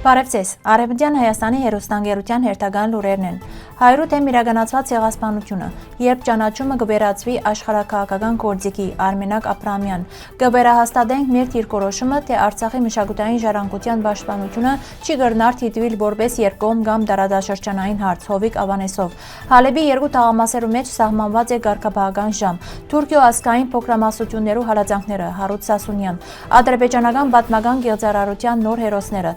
Բարևձեզ, Արևմտյան Հայաստանի հեռուստաընկերության հերթական լուրերն են։ Հայրու դեմ իրականացված ցեղասպանությունը, երբ ճանաչումը կվերածվի աշխարհաքաղաքական գործիքի, Արմենակ Աբրահամյան, կվերահաստատենք մեր դիրքորոշումը, թե Արցախի մշակութային ժառանգության պաշտպանությունը չի կրնար թիթվիլ որպես երկկողմ կամ դարադաշրջանային հարց, Հովիկ Ավանեսով։ Հալեբի երկու տաղամասերու մեջ սահմանված է կարգապահական ժամ, Թուրքիո ազգային փոքրամասնություններու հալածանքները, Հարութ Սասունյան, ադրբեջանական պատմական գեղձարարության նոր հերոսները,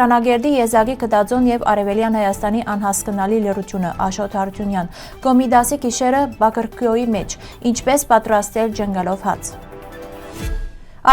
Տիգրանագերդի եզակի գտածոն եւ Արևելյան Հայաստանի անհասկանալի լրությունը, Աշոտ Հարությունյան, Կոմիդասի գիշերը Բակրկյոյի մեջ, ինչպես պատրաստել ջնգալով հաց։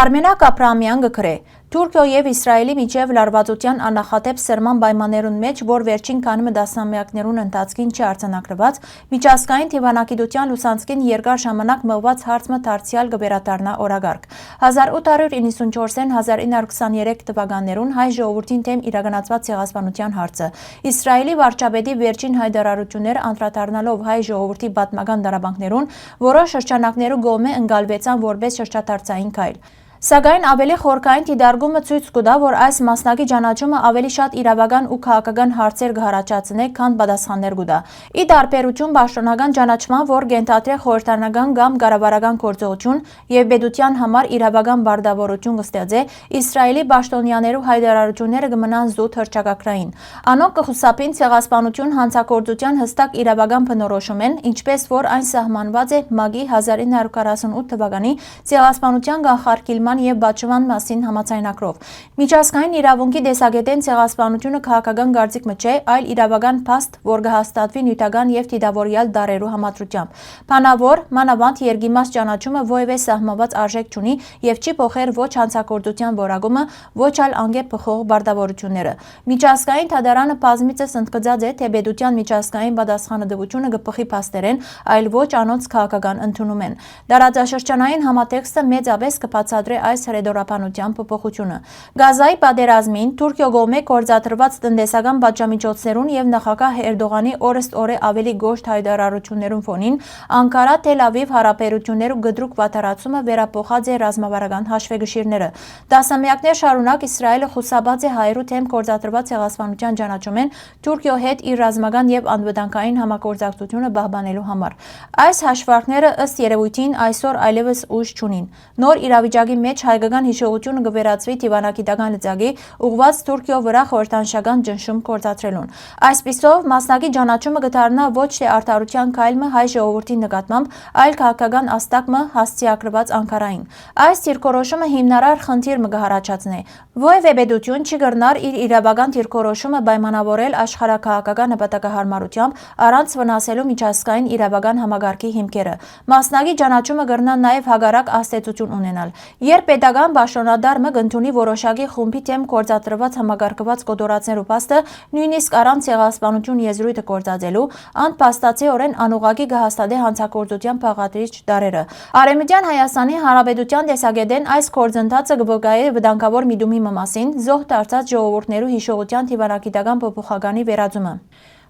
Արմենակ Աբրահամյան գկրե Թուրքիո եւ Իսրայելի միջև լարվածության աննախադեպ սրման պայմաններուն մեջ, որ վերջին քանի դասնամյակներուն ընթացքին չի արձանագրված, միջազգային դիվանագիտության լուսանցքին երկար ժամանակ մղված հարցը դարձյալ կվերադառնա օրագարկ։ 1894-ին 1923 թվականներուն հայ ժողովրդին թեմ իրականացված ցեղասպանության հարցը, Իսրայելի վարչապետի վերջին հայտարարությունները անդրադառնալով հայ ժողովրդի պատմական դարաբանքներուն, որոշ շրջանակներու գոմե ընկալվեցան որպես շրջադարձային քայլ։ Սակայն ավելի խորքային դիտարկումը ցույց կտա, որ այս մասնակի ճանաչումը ավելի շատ իրավական ու քաղաքական հարցեր կհառաջացնի, քան պատասխաններ կտա։ Ի տարբերություն պաշտոնական ճանաչման, որ կենթադրի խորհրդանական կամ կառավարական գործողություն եւ պետության համար իրավական բարդավորություն կստեղծի, Իսրայելի պաշտոնյաներու հայտարարությունները կմնան զուտ հռչակագրային։ Անոնք կխուսափին ցեղասպանություն հանցագործության հստակ իրավական բնորոշում են, ինչպես որ այն սահմանված է ՄԱԿ-ի 1948 թվականի ցեղասպանության կանխարգելման եւ բաճման մասին համաձայնագրով։ Միջազգային իրավունքի տեսակետեն ցեղասպանությունը քաղաքական գործիք չէ, այլ իրավական փաստ, որ կհաստատվի նյութական եւ դիտավորյալ դարերու համադրությամբ։ Բանավոր, մանավանդ երկիմաց ճանաչումը ովևէ սահմանված արժեք չունի եւ չի փոխեր ոչ հանցագործության որակումը, ոչ այլ անգե փոխող բարդավորությունները։ Միջազգային դատարանը բազմիցս ընդգծած է, թե պետության միջազգային պատասխանատվությունը կփոխի փաստերեն, այլ ոչ անոնց քաղաքական ընդունումեն։ Դարաճաշրջանային համատեքստը մեծապես կբացատրի այս հրեդորապանության փոփոխությունը։ Գազայի պատերազմին Թուրքիո կողմէ գործադրված տնտեսական պատժամիջոցներուն եւ նախագահ Էրդողանի օրըստօրե ավելի գոշտ հայտարարություններուն ֆոնին Անկարա Թել Ավիվ հարաբերություններու գդրուկ վատառացումը վերափոխած է ռազմավարական հաշվեկշիռները։ Դասամյակներ շարունակ Իսրայելը խուսափած է հայրու թեմ գործադրված ցեղասպանության ճանաչումեն Թուրքիո հետ իր ռազմական եւ անվտանգային համագործակցությունը պահպանելու համար։ Այս հաշվարկները ըստ երևույթին այսօր այլևս ուժ չունին։ Նոր իրավիճակի մեջ հայկական հիշողությունը կվերածվի դիվանագիտական լծակի ուղղված Թուրքիո վրա խորհրդանշական ճնշում գործադրելուն։ Այսպիսով մասնակի ճանաչումը կդառնա ոչ թե արդարության քայլը հայ ժողովրդի նկատմամբ, այլ քաղաքական աստակը հասցեագրված Անկարային։ Այս դիրքորոշումը հիմնարար խնդիր կհառաջացնի։ Ովևէ պետություն չի կրնար իր իրավական դիրքորոշումը պայմանավորել աշխարհաքաղաքական նպատակահարմարությամբ առանց վնասելու միջազգային իրավական համագարկի հիմքերը։ Մասնակի ճանաչումը կրնա նաև հագարակ աստեցություն ունենալ։ Երբ պետական պաշտոնադարը կընդունի որոշակի խումբի թեմ գործադրված համագարկված կոտորածներու փաստը, նույնիսկ առանց ցեղասպանություն եզրույթը գործածելու, անփաստացիորեն անուղղակի կհաստատի հանցագործության բաղադրիչ դարերը։ Արևմտյան Հայաստանի Հանրապետության տեսակետեն այս գործընթացը կվկայի վտանգավոր միտումի մասին, զոհ դարձած ժողովուրդներու հիշողության դիվանագիտական փոփոխականի վերածումը։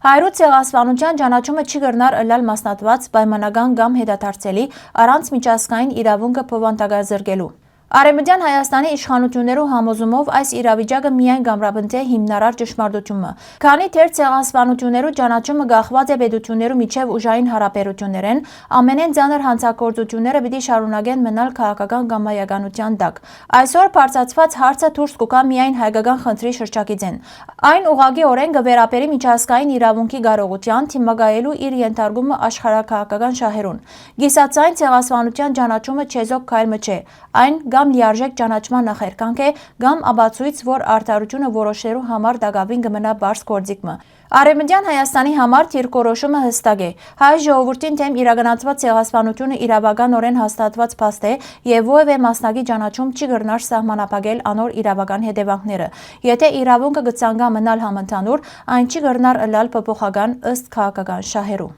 Հայրու ցեղասպանության ճանաչումը չի կրնար ըլլալ մասնատված, պայմանական կամ հետադարձելի, առանց միջազգային իրավունքը բովանդակազրկելու։ Արևմտյան Հայաստանի իշխանություններու համոզումով այս իրավիճակը միայն կամրապնդի հիմնարար ճշմարտությունը։ Քանի թեր ցեղասպանություններու ճանաչումը գախված է պետություններու միջև ուժային հարաբերություններեն, ամենեն ծանր հանցագործությունները պիտի շարունակեն մնալ քաղաքական կամայականության տակ։ Այսօր բարձրացված հարցը դուրս կգա միայն հայկական խնդրի շրջակիցեն։ Այն ուղղակիորեն կվերապերի միջազգային իրավունքի կարողության թիմակայելու իր ենթարկումը աշխարհաքաղաքական շահերուն։ Գիսացային ցեղասպանության ճանաչումը չեզոք քայլ չէ, այն կամ լիարժեք ճանաչման նախերկանք է, կամ ապացույց, որ արդարությունը որոշելու համար դակավին կմնա բարձ գործիքը։ Արևմտյան Հայաստանի համար դիրքորոշումը հստակ է։ Հայ ժողովրդին թեմ իրականացված ցեղասպանությունը իրավականորեն հաստատված փաստ է եւ ովևէ մասնակի ճանաչում չի կրնար սահմանափակել անոր իրավական հետևանքները։ Եթե իրավունքը կցանկա մնալ համընդհանուր, այն չի կրնար ըլլալ փոփոխական ըստ քաղաքական շահերու։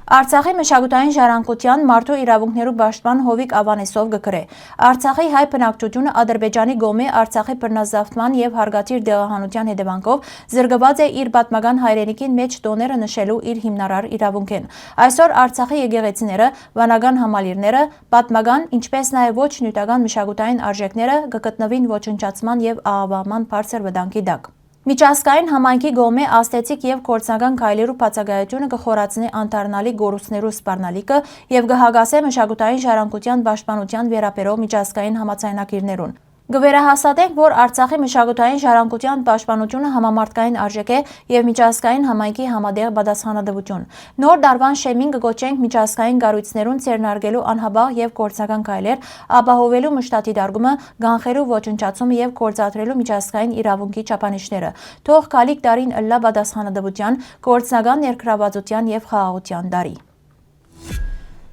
Արցախի մշակութային ժառանգության մարդու իրավունքներու պաշտպան Հովիկ Ավանեսով գկրե։ Արցախի հայ բնակչությունը Ադրբեջանի գոմե Արցախի բռնազավթման եւ հարգադիր դեղահանության հետևանքով զրկված է իր պատմական հայրենիքին մեջ տոները նշելու իր հիմնարար իրավունքեն։ Այսօր Արցախի եկեղեցիները, վանական համալիրները, պատմական, ինչպես նաեւ ոչ նյութական մշակութային արժեքները կգտնվին ոչնչացման եւ աղավաղման բարձր վտանգի տակ։ Միջազգային համայնքի գոմե աստեցիկ եւ կորցնական քայլերու բացակայությունը կխորացնի անդառնալի գորուսներու սպառնալիքը եւ կհագասե մշակութային ժառանգության պաշտպանության վերաբերող միջազգային համաձայնագիրներուն։ Գվերահաստատենք, որ Արցախի մշակութային ժառանգության պաշտպանությունը համամարտկային արժեք է եւ միջազգային համայնքի համատեղ պատասխանատվություն։ Նոր դարվան շեմին կգոչենք միջազգային կառույցներուն ցերնարգելու անհաբաղ եւ կորցնական քայլեր, ապահովելու մշտադիտարկումը, գանխելու ոչնչացումը եւ կորցատրելու միջազգային իրավունքի չափանիշները։ Թող գալիք տարին ըլլա պատասխանատվության, կորցնական ներգրավվածության եւ խաղաղության տարի։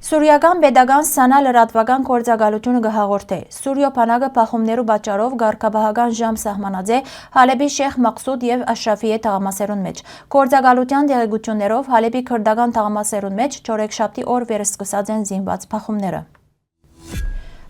Սուրիական պետական սանա լրատվական գործակալությունը կհաղորդե։ Սուրիո բանակը փախումներու պատճառով ղարքաբահական ժամ սահմանած է Հալեբի Շեխ Մaqsud եւ Աշրաֆիե թաղամասերուն մեջ։ Գործակալության աջակցություններով Հալեբի քրդական թաղամասերուն մեջ չորեքշաբթի օր վերսկսած են զինված փախումները։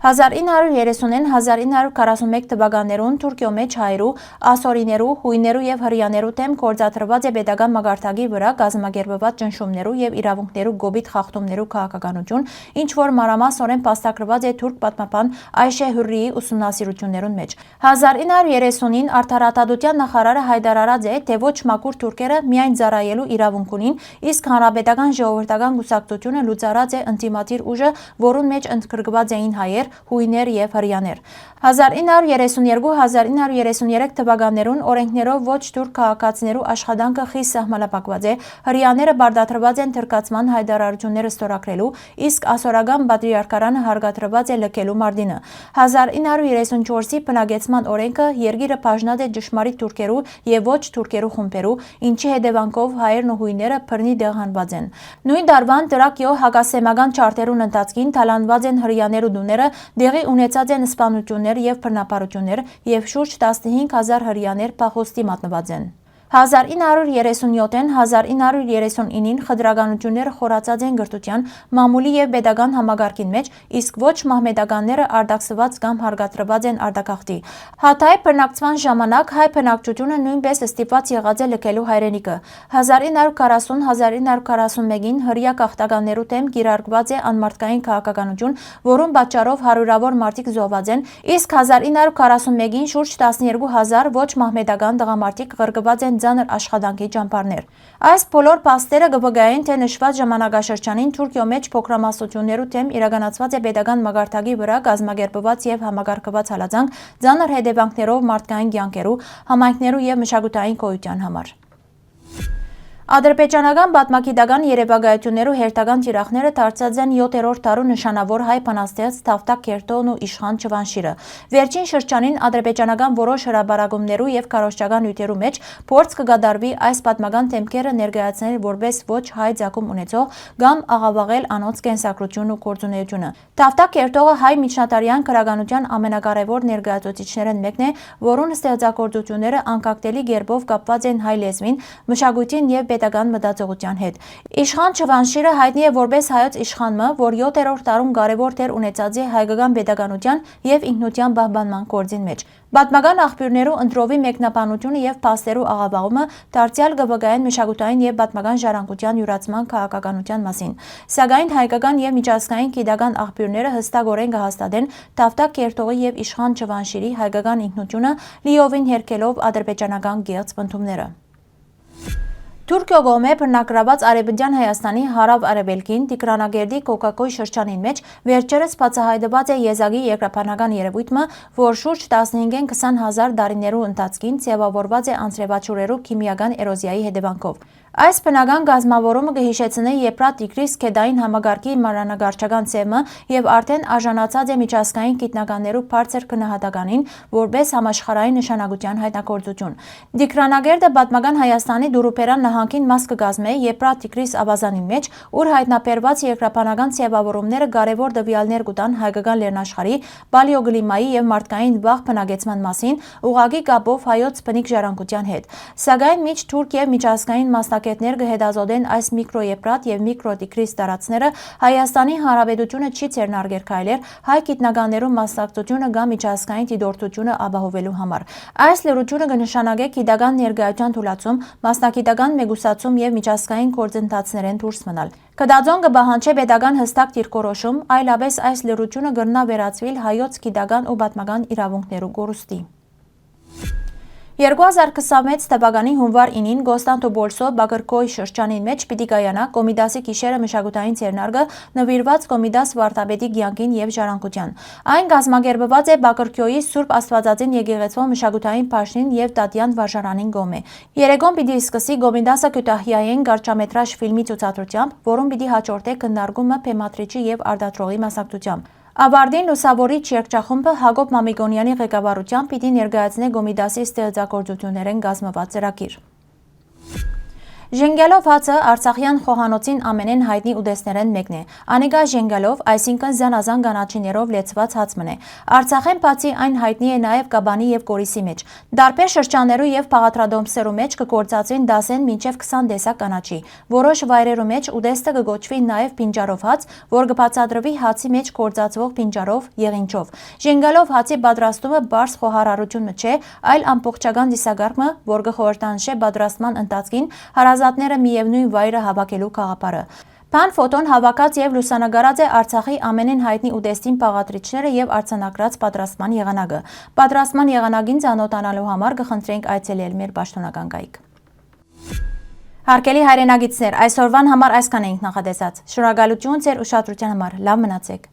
1930-ին 1941 թվականներուն Թուրքիո մեջ հայրու, ասորիներու, հույներու եւ հրյաներու թեմ գործադրված է պետական մագարտակի վրա կազմակերպված ճնշումներու եւ իրավունքներու գոբիտ խախտումներու քաղաքականություն, ինչ որ մանրամասնորեն փաստագրված է թուրք պատմապան Այշե Հուրրիի ուսումնասիրություններուն մեջ։ 1930-ին արդարադատության նախարարը հայտարարած է, թե ոչ մաքուր թուրքերը միայն ծառայելու իրավունք ունին, իսկ հանրապետական ժողովրդական կուսակցությունը լուծարած է ինտիմատիր ուժը, որուն մեջ ընդգրկված էին հայեր, հույներ եւ հրյաներ։ 1932-1933 թվականներուն օրենքներով ոչ թուրք քաղաքացիներու աշխատանքը խիստ սահմանափակված է, հրյաները բարդատրված են թրկացման հայտարարությունները ստորագրելու, իսկ ասորական պատրիարքարանը հարգադրված է լքելու մարտինը։ 1934-ի բնագեցման օրենքը երկիրը բաժնած է ճշմարիտ թուրքերու եւ ոչ թուրքերու խումբերու, ինչի հետևանքով հայերն ու հույները բռնի դեղանված են։ Նույն դարվան Տրակիո հակասեմական չարտերուն ընթացքին թալանված են հրյաներու դուները, դեղի ունեցած են սպանություններ եւ բռնապարություններ եւ շուրջ 15,000 հրյաներ փախոստի մատնված են։ 1937-ին 1939-ին խտրականությունները խորացած են գրթության, մամուլի եւ pedagogan համագարկին մեջ, իսկ ոչ մահմեդականները արտաքսված կամ հարգադրված են արտագաղթի։ Հաթայ բռնակցման ժամանակ հայ բնակչությունը նույնպես ստիպված եղած է լքելու հայրենիքը։ 1940-1941-ին հրյա գաղթականներու դեմ կիրարկված է անմարտկային քաղաքականություն, որուն պատճառով հարյուրավոր մարդիկ զոհված են, իսկ 1941-ին շուրջ 12,000 ոչ մահմեդական տղամարդիկ ղրկված են ձանր աշխատանքի ճամբարներ։ Այս բոլոր փաստերը կվկայեն, թե նշված ժամանակաշրջանին Թուրքիո մեջ փոքրամասնություններու դեմ իրականացված է պետական մագարտակի վրա կազմակերպված եւ համագարկված հալածանք ձանր հետևանքներով մարդկային կյանքերու, համայնքներու եւ մշակութային գոյության համար։ Ադրբեջանական պատմագիտական երևակայություններու հերթական թիրախները դարձած են 7-րդ դարու նշանավոր հայ բանաստեղծ Թավթակ Կերտոն ու Իշխան Չվանշիրը։ Վերջին շրջանին ադրբեջանական որոշ հրաբարակումներու եւ քարոզչական նյութերու մեջ փորձ կգադարվի այս պատմական թեմքերը ներկայացնել որպես ոչ հայ ցակում ունեցող կամ աղավաղել անոնց կենսակրությունն ու գործունեությունը։ Թավթակ Կերտողը հայ միջնադարյան քրագանության ամենակարևոր ներկայացուցիչներն մեկն է, որուն ստեղծագործությունները անկախտելի կերպով կապված են հայ լեզվին, մշակույթին եւ պետական մտածողության հետ։ Իշխան Չվանշիրը հայտնի է որպես հայոց իշխանմը, որ 7-րդ դարում կարևոր դեր ունեցած է հայկական պետականության եւ ինքնության պահպանման գործին մեջ։ Պատմական աղբյուրներու ընտրովի մեկնաբանությունը եւ փաստերու աղավաղումը դարձյալ կվկայեն մշակութային եւ պատմական ժառանգության յուրացման քաղաքականության մասին։ Սակայն հայկական եւ միջազգային գիտական աղբյուրները հստակորեն կհաստատեն Թավթակ Կերտողի եւ Իշխան Չվանշիրի հայկական ինքնությունը լիովին հերքելով ադրբեջանական գեղձ պնդումները։ Թուրքիո կողմէ բռնակրաված Արևմտյան Հայաստանի հարավ-արևելքին Տիգրանագերդի Կոկակոյ շրջանին մեջ վերջերս բացահայտված է եզակի երկրաբանական երևույթը, որ շուրջ 15-20,000 տարիներու ընթացքին ձևավորված է անձրևաչուրերու քիմիական էրոզիայի հետևանքով։ Այս բնական գազմավորումը կհիշեցնե Եփրատ Տիգրիս քեդային համագարկի մանրանկարչական ցեմը եւ արդեն արժանացած է միջազգային գիտնականներու բարձր գնահատականին որպես համաշխարհային նշանակության հայտնագործություն։ Տիգրանագերդը պատմական Հայաստանի Դուրուպերան նահանգին մաս կգազմե Եփրատ Տիգրիս ավազանի մեջ, ուր հայտնաբերված երկրաբանական ձևավորումները կարևոր տվյալներ կտան հայկական լեռնաշխարհի պալեոգլիմայի եւ մարդկային վաղ բնագեցման մասին ուղղակի կապով հայոց բնիկ ժառանգության հետ։ Սակայն միջ թուրք եւ միջազգային մասնակիցներ կհետազոտեն այս միկրոեփրատ եւ միկրոտիգրիս տարածքները Հայաստանի Հանրապետությունը չի ցերնարգեր քայլեր հայ գիտնականներու մասնակցությունը կամ միջազգային դիտորդությունը ապահովելու համար։ Այս լրությունը կնշանակե գիտական ներկայության թուլացում, մասնագիտական մեգուսացում եւ միջազգային գործընթացներեն դուրս մնալ։ Կդածոն կբահանջի պետական հստակ դիրքորոշում, այլապես այս լրությունը կգնա վերածվել հայոց գիտական ու պատմական իրավունքներու կորուստի։ 2026 թվականի հունվար 9-ին Կոստանդնուպոլսո Բակրկոյ շրջանի մեջ պիտի կայանա Կոմիտասի գիշերը մշակութային ցերնարգը նվիրված Կոմիտաս վարդապետի կյանքին եւ ժառանգության։ Այն կազմակերպված է Բակրկոյի Սուրբ Աստվածածին եկեղեցու մշակութային բաժնին եւ Տատյան վարժարանին կողմէ։ Երեկոն պիտի սկսի Կոմիտասը Քյութահյային կարճամետրաժ ֆիլմի ցուցադրությամբ, որում պիտի հաջորդե քննարկումը բեմադրիչի եւ արտադրողի մասնակցությամբ։ Ավարտին լուսավորիչ երգչախումբը Հակոբ Մամիկոնյանի ղեկավարությամբ պիտի ներկայացնե Կոմիտասի ստեղծագործություններեն կազմված ծրագիր։ Ժենգալով հացը Արցախյան խոհանոցին ամենեն հայտնի ուտեստներեն մեկն է։ Անիկա ժենգալով, այսինքն զանազան կանաչիներով լեցված հաց մնե։ Արցախեն բացի այն հայտնի է նաև կաբանի եւ կորիսի մեջ։ Դարբեր շրջաներու եւ փաղադրատոմսերու մեջ կգործածվին 10-ն մինչեւ 20 տեսակ կանաչի։ Որոշ վայրերու մեջ ուտեստը կգոչվի նաև պինջարով հաց, որ կբացատրվի հացի մեջ գործածվող պինջարով եղինջով։ Ժենգալով հացի պատրաստումը բարձ խոհարարությունը չէ, այլ ամբողջական դիսագարմը, որ կխորհրդանշե պատրաստման ընթացքին հարազատները միևնույն վայրը հավաքելու գաղափարը։ Բան ֆոտոն հավաքած եւ լուսանգարած է Արցախի ամենեն հայտնի ուտեստին պաղադրիչները եւ արձանագրած պատրաստման եղանակը։ Պատրաստման եղանակին ծանոթանալու համար կխնդրենք այցելել մեր պաշտոնական կայք։ Հարգելի հայրենագիտներ, այսօրվան համար այսքան էինք նախատեսած։ Շնորհակալություն ձեր ուշադրության համար։ Լավ մնացեք։